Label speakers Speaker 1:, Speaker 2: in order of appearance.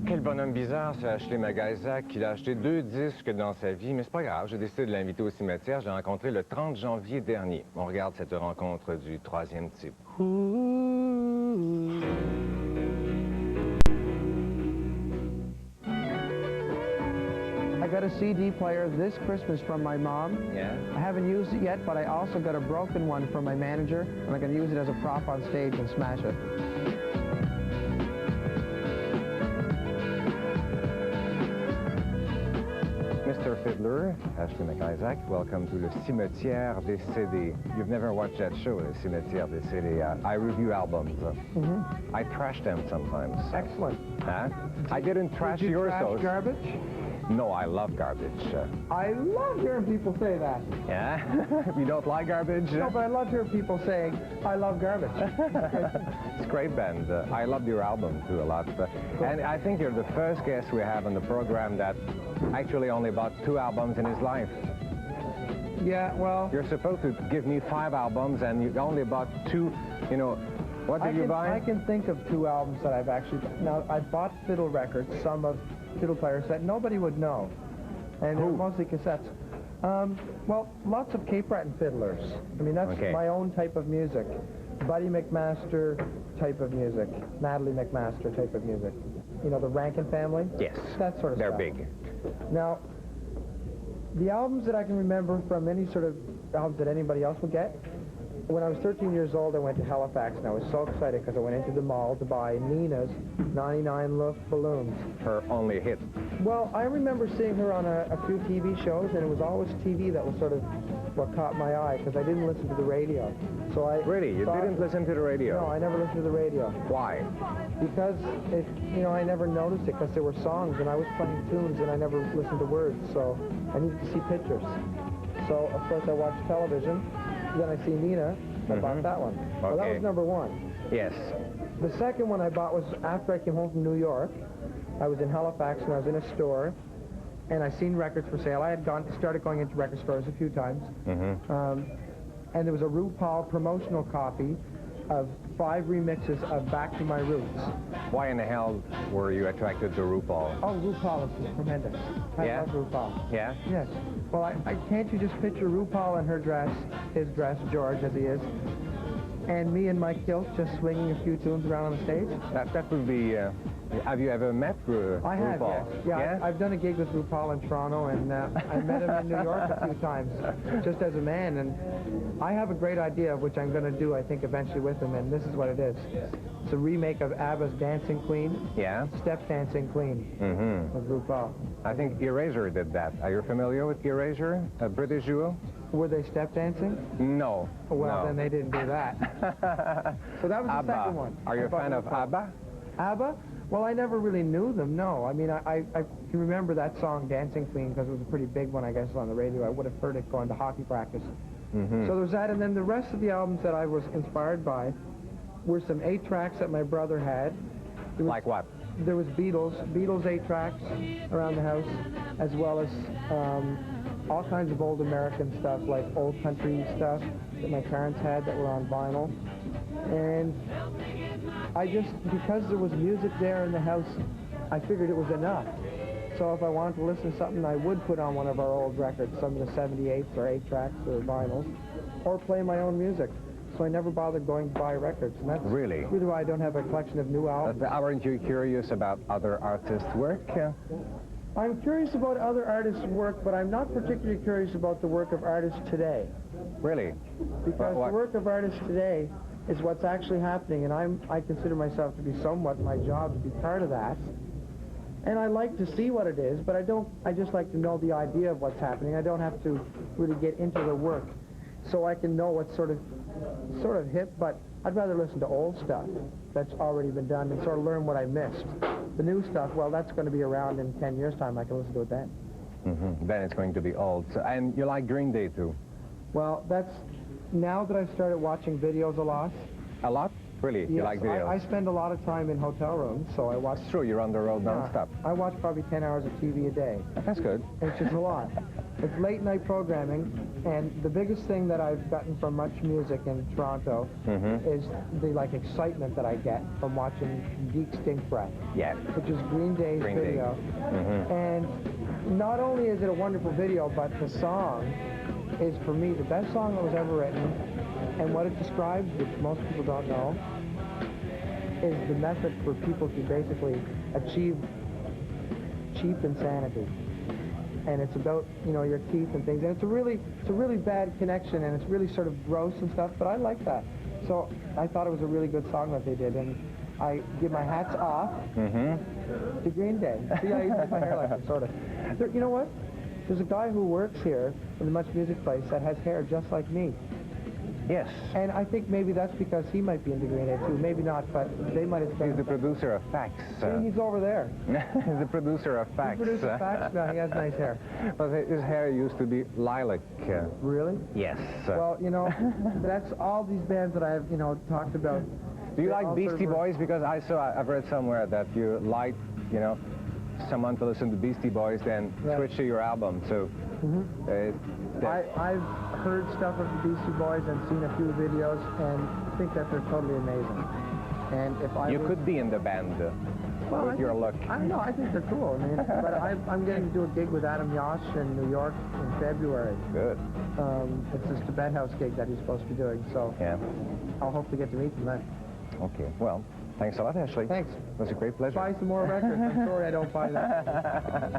Speaker 1: Quel bonhomme bizarre, ce Ashley MacIsaac. Il a acheté 2 disques dans sa vie, mais c'est pas grave. J'ai décidé de l'inviter au cimetière. Je l'ai rencontré le 30 janvier dernier. On regarde cette rencontre du 3e type.
Speaker 2: I got a CD player this Christmas from my mom.
Speaker 1: Yeah?
Speaker 2: I haven't used it yet, but I also got a broken one from my manager, and I'm going to use it as a prop on stage and smash it.
Speaker 1: Mr. Fiddler, Ashley MacIsaac, welcome to the Cimetière des CD. You've never watched that show, the Cimetière des CD. I review albums. I trash them sometimes.
Speaker 2: Excellent.
Speaker 1: Huh? I didn't trash
Speaker 2: Did you
Speaker 1: yours,
Speaker 2: trash
Speaker 1: though.
Speaker 2: garbage?
Speaker 1: No, I love garbage.
Speaker 2: I love hearing people say that.
Speaker 1: Yeah? You don't like garbage?
Speaker 2: No, but I love hearing people saying, I love garbage.
Speaker 1: It's a great band. I love your album, too, a lot. And I think you're the first guest we have on the program that actually only bought 2 albums in his life.
Speaker 2: Yeah, well...
Speaker 1: You're supposed to give me 5 albums, and you only bought 2, you know... What did you buy?
Speaker 2: I can think of 2 albums that I've actually... Now, I bought fiddle records, some of fiddle players that nobody would know. And they're mostly cassettes. Well, lots of Cape Breton fiddlers. I mean, that's my own type of music. Buddy McMaster type of music. Natalie McMaster type of music. You know, the Rankin family?
Speaker 1: Yes.
Speaker 2: That sort of
Speaker 1: They're
Speaker 2: stuff.
Speaker 1: big.
Speaker 2: Now, the albums that I can remember from any sort of albums that anybody else would get, when I was 13 years old, I went to Halifax, and I was so excited because I went into the mall to buy Nina's 99 Luft balloons.
Speaker 1: Her only hit.
Speaker 2: Well, I remember seeing her on a few TV shows, and it was always TV that was sort of what caught my eye, because I didn't listen to the radio. So I
Speaker 1: Really? You didn't listen to the radio?
Speaker 2: No, I never listened to the radio.
Speaker 1: Why?
Speaker 2: Because, I never noticed it, because there were songs, and I was playing tunes, and I never listened to words, so I needed to see pictures. So, of course, I watched television. Then I see Nina, I bought that one.
Speaker 1: Okay.
Speaker 2: Well, that was number 1.
Speaker 1: Yes.
Speaker 2: The second one I bought was after I came home from New York. I was in Halifax, and I was in a store, and I seen records for sale. I had started going into record stores a few times. And there was a RuPaul promotional copy of 5 remixes of Back to My Roots.
Speaker 1: Why in the hell were you attracted to RuPaul?
Speaker 2: Oh, RuPaul is tremendous. I love RuPaul.
Speaker 1: Yeah?
Speaker 2: Yes. Well, can't you just picture RuPaul in her dress, his dress, George as he is, and me in my kilt just swinging a few tunes around on the stage?
Speaker 1: That would be... have you ever met RuPaul?
Speaker 2: I have, yes. Yeah, I've done a gig with RuPaul in Toronto, and I met him in New York a few times, just as a man, and I have a great idea of which I'm going to do, I think, eventually with him, and this is what it is. It's a remake of ABBA's Dancing Queen. Yeah? Step Dancing Queen with RuPaul.
Speaker 1: I think Erasure did that. Are you familiar with Erasure, a British duo?
Speaker 2: Were they step dancing?
Speaker 1: No.
Speaker 2: Well,
Speaker 1: no.
Speaker 2: Then they didn't do that. So that was the
Speaker 1: ABBA.
Speaker 2: second one.
Speaker 1: Are you a fan of ABBA?
Speaker 2: ABBA? Well, I never really knew them, no. I mean, I can remember that song, Dancing Queen, because it was a pretty big one, I guess, on the radio. I would have heard it going to hockey practice. So there was that, and then the rest of the albums that I was inspired by were some 8 tracks that my brother had.
Speaker 1: Like what?
Speaker 2: There was Beatles 8 tracks around the house, as well as all kinds of old American stuff, like old country stuff that my parents had that were on vinyl. And I just, because there was music there in the house, I figured it was enough. So if I wanted to listen to something, I would put on one of our old records, some of the 78s or 8 tracks or vinyls, or play my own music. So I never bothered going to buy records. And that's really why I don't have a collection of new albums.
Speaker 1: Aren't you curious about other artists' work?
Speaker 2: I'm curious about other artists' work, but I'm not particularly curious about the work of artists today.
Speaker 1: Really?
Speaker 2: Because the work of artists today is what's actually happening, and I consider myself to be somewhat my job to be part of that. And I like to see what it is, but I just like to know the idea of what's happening. I don't have to really get into the work, so I can know what's sort of hip, but I'd rather listen to old stuff that's already been done and sort of learn what I missed. The new stuff, well, that's going to be around in 10 years' time. I can listen to it then.
Speaker 1: Then it's going to be old. So, and you like Green Day, too?
Speaker 2: Well, that's... Now that I've started watching videos a lot.
Speaker 1: A lot? Really?
Speaker 2: Yes,
Speaker 1: You like videos?
Speaker 2: I spend a lot of time in hotel rooms, so I watch...
Speaker 1: It's true, you're on the road non-stop.
Speaker 2: I watch probably 10 hours of TV a day.
Speaker 1: That's good.
Speaker 2: Which is a lot. It's late night programming, and the biggest thing that I've gotten from Much Music in Toronto is the excitement that I get from watching Geek Stink Breath, which is Green Day's video. And not only is it a wonderful video, but the song is, for me, the best song that was ever written. And what it describes, which most people don't know, is the method for people to basically achieve cheap insanity. And it's about, your teeth and things. And it's a really bad connection, and it's really sort of gross and stuff, but I like that. So I thought it was a really good song that they did, and I give my hats off to Green Day. See, I use my hair like this, sort of. You know what? There's a guy who works here in the Much Music place that has hair just like me.
Speaker 1: Yes.
Speaker 2: And I think maybe that's because he might be into Green Day too. Maybe not, but they might have...
Speaker 1: He's the producer of Facts.
Speaker 2: See, he's over there.
Speaker 1: He's the producer of Facts.
Speaker 2: The producer of Facts? No, he has nice hair.
Speaker 1: Well, his hair used to be lilac.
Speaker 2: Really?
Speaker 1: Yes.
Speaker 2: Well, that's all these bands that I've, talked about.
Speaker 1: Do you like Beastie Boys? Because I've read somewhere that you like, someone to listen to Beastie Boys, then switch to your album. So
Speaker 2: I've heard stuff of the Beastie Boys and seen a few videos, and think that they're totally amazing. And if I
Speaker 1: could be in the band with your look.
Speaker 2: I don't know. I think they're cool. I mean, but I'm getting to do a gig with Adam Yosh in New York in February.
Speaker 1: Good.
Speaker 2: It's this Tibet House gig that he's supposed to be doing. So I'll hopefully get to meet him then.
Speaker 1: Okay. Well, thanks a lot, Ashley.
Speaker 2: Thanks.
Speaker 1: It was a great pleasure.
Speaker 2: Buy some more records. I'm sorry I don't buy that.